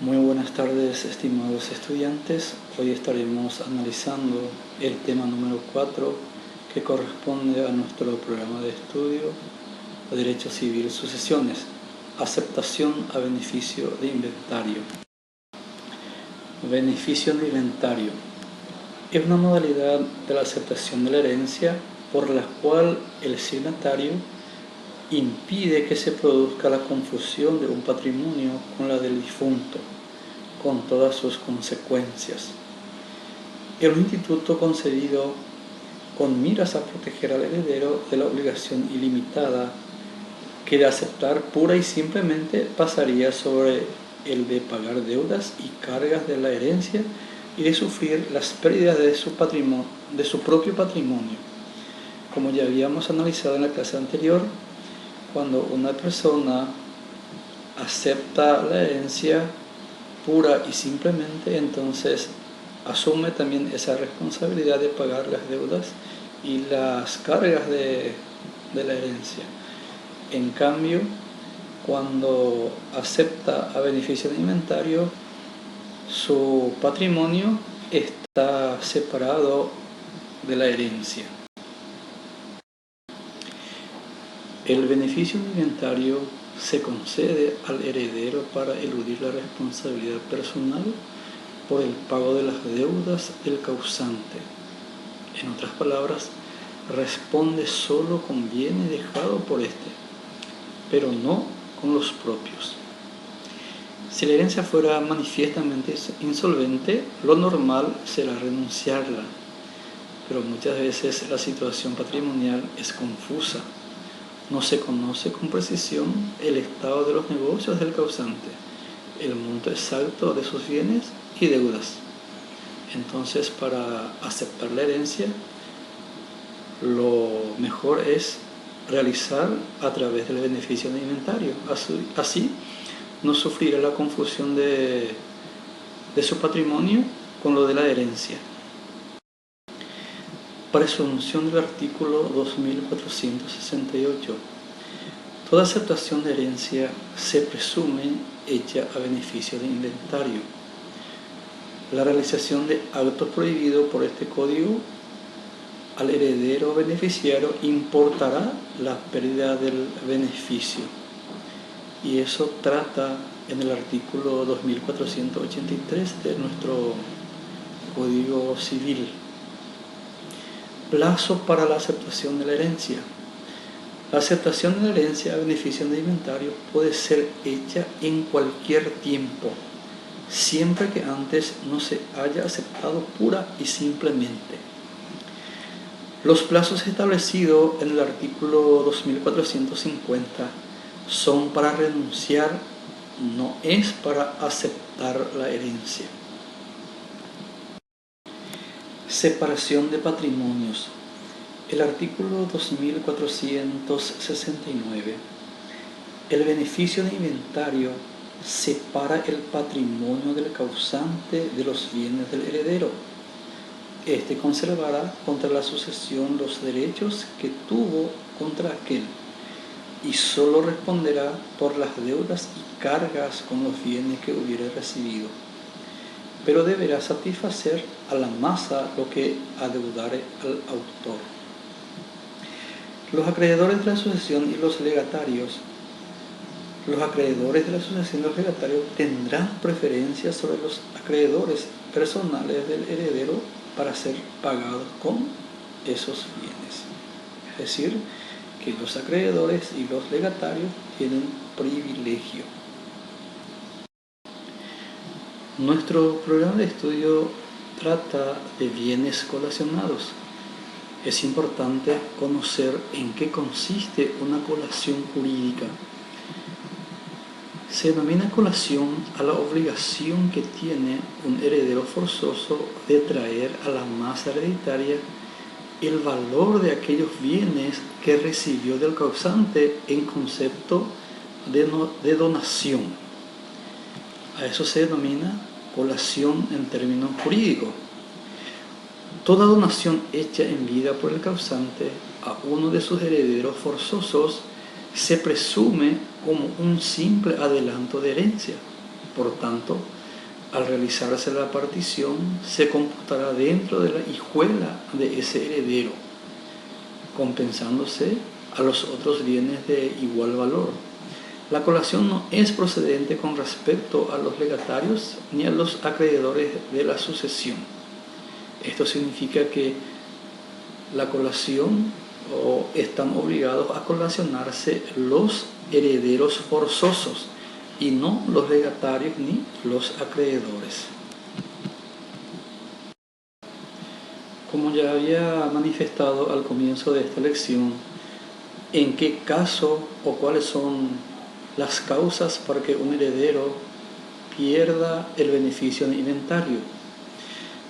Muy buenas tardes, estimados estudiantes. Hoy estaremos analizando el tema número 4 que corresponde a nuestro programa de estudio de Derecho Civil Sucesiones, aceptación a beneficio de inventario. Beneficio de inventario es una modalidad de la aceptación de la herencia por la cual el signatario impide que se produzca la confusión de un patrimonio con la del difunto, con todas sus consecuencias. Es un instituto concebido con miras a proteger al heredero de la obligación ilimitada que de aceptar pura y simplemente pasaría sobre el de pagar deudas y cargas de la herencia y de sufrir las pérdidas de su propio patrimonio. Como ya habíamos analizado en la clase anterior, cuando una persona acepta la herencia pura y simplemente, entonces asume también esa responsabilidad de pagar las deudas y las cargas de la herencia. En cambio, cuando acepta a beneficio de inventario, su patrimonio está separado de la herencia. El beneficio de inventario se concede al heredero para eludir la responsabilidad personal por el pago de las deudas del causante. En otras palabras, responde solo con bienes dejados por éste, pero no con los propios. Si la herencia fuera manifiestamente insolvente, lo normal será renunciarla, pero muchas veces la situación patrimonial es confusa. No se conoce con precisión el estado de los negocios del causante, el monto exacto de sus bienes y deudas. Entonces, para aceptar la herencia, lo mejor es realizar a través del beneficio de inventario. Así no sufrirá la confusión de su patrimonio con lo de la herencia. Presunción del artículo 2468. Toda aceptación de herencia se presume hecha a beneficio de inventario. La realización de actos prohibidos por este código al heredero beneficiario importará la pérdida del beneficio. Y eso trata en el artículo 2483 de nuestro Código Civil. Plazo para la aceptación de la herencia. La aceptación de la herencia a beneficio de inventario puede ser hecha en cualquier tiempo, siempre que antes no se haya aceptado pura y simplemente. Los plazos establecidos en el artículo 2450 son para renunciar, no es para aceptar la herencia. Separación de patrimonios. El artículo 2469. El beneficio de inventario separa el patrimonio del causante de los bienes del heredero. Este conservará contra la sucesión los derechos que tuvo contra aquel y solo responderá por las deudas y cargas con los bienes que hubiere recibido, pero deberá satisfacer a la masa lo que adeudare al autor. Los acreedores de la sucesión y los legatarios. Los acreedores de la sucesión y los legatarios tendrán preferencia sobre los acreedores personales del heredero para ser pagados con esos bienes. Es decir, que los acreedores y los legatarios tienen privilegio. Nuestro programa de estudio trata de bienes colacionados. Es importante conocer en qué consiste una colación jurídica. Se denomina colación a la obligación que tiene un heredero forzoso de traer a la masa hereditaria el valor de aquellos bienes que recibió del causante en concepto de donación. A eso se denomina colación en términos jurídicos. Toda donación hecha en vida por el causante a uno de sus herederos forzosos se presume como un simple adelanto de herencia. Por tanto, al realizarse la partición, se computará dentro de la hijuela de ese heredero, compensándose a los otros bienes de igual valor. La colación no es procedente con respecto a los legatarios ni a los acreedores de la sucesión. Esto significa que la colación o están obligados a colacionarse los herederos forzosos y no los legatarios ni los acreedores. Como ya había manifestado al comienzo de esta lección, ¿en qué caso o cuáles son las causas para que un heredero pierda el beneficio de inventario?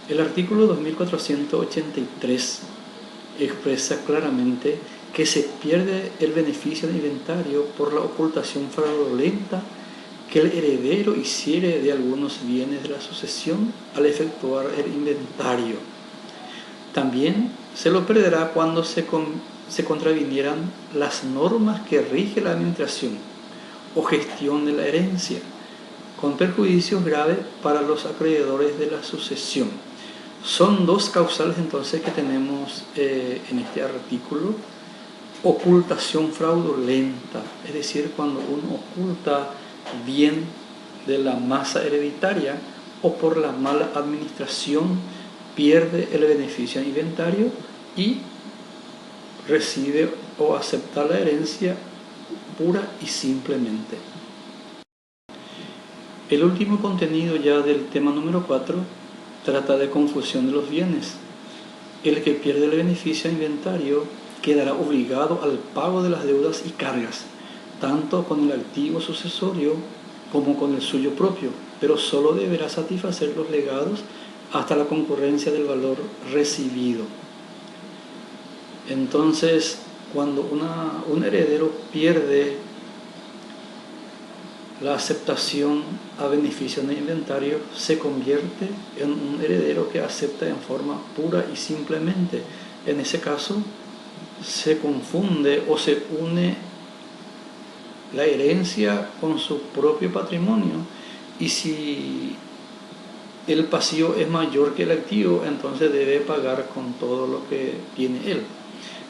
El artículo 2483 expresa claramente que se pierde el beneficio de inventario por la ocultación fraudulenta que el heredero hiciere de algunos bienes de la sucesión al efectuar el inventario. También se lo perderá cuando se contravinieran las normas que rige la administración o gestión de la herencia, con perjuicios graves para los acreedores de la sucesión. Son dos causales entonces que tenemos en este artículo. Ocultación fraudulenta, es decir, cuando uno oculta bien de la masa hereditaria o por la mala administración pierde el beneficio de inventario y recibe o acepta la herencia pura y simplemente. El último contenido ya del tema número 4 trata de confusión de los bienes. El que pierde el beneficio de inventario quedará obligado al pago de las deudas y cargas, tanto con el activo sucesorio como con el suyo propio, pero solo deberá satisfacer los legados hasta la concurrencia del valor recibido. Entonces, cuando un heredero pierde la aceptación a beneficio de inventario, se convierte en un heredero que acepta en forma pura y simplemente. En ese caso, se confunde o se une la herencia con su propio patrimonio, y si el pasivo es mayor que el activo, entonces debe pagar con todo lo que tiene él.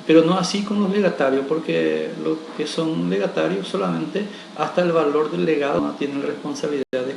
Pero no así con los legatarios, porque los que son legatarios solamente hasta el valor del legado no tienen responsabilidad de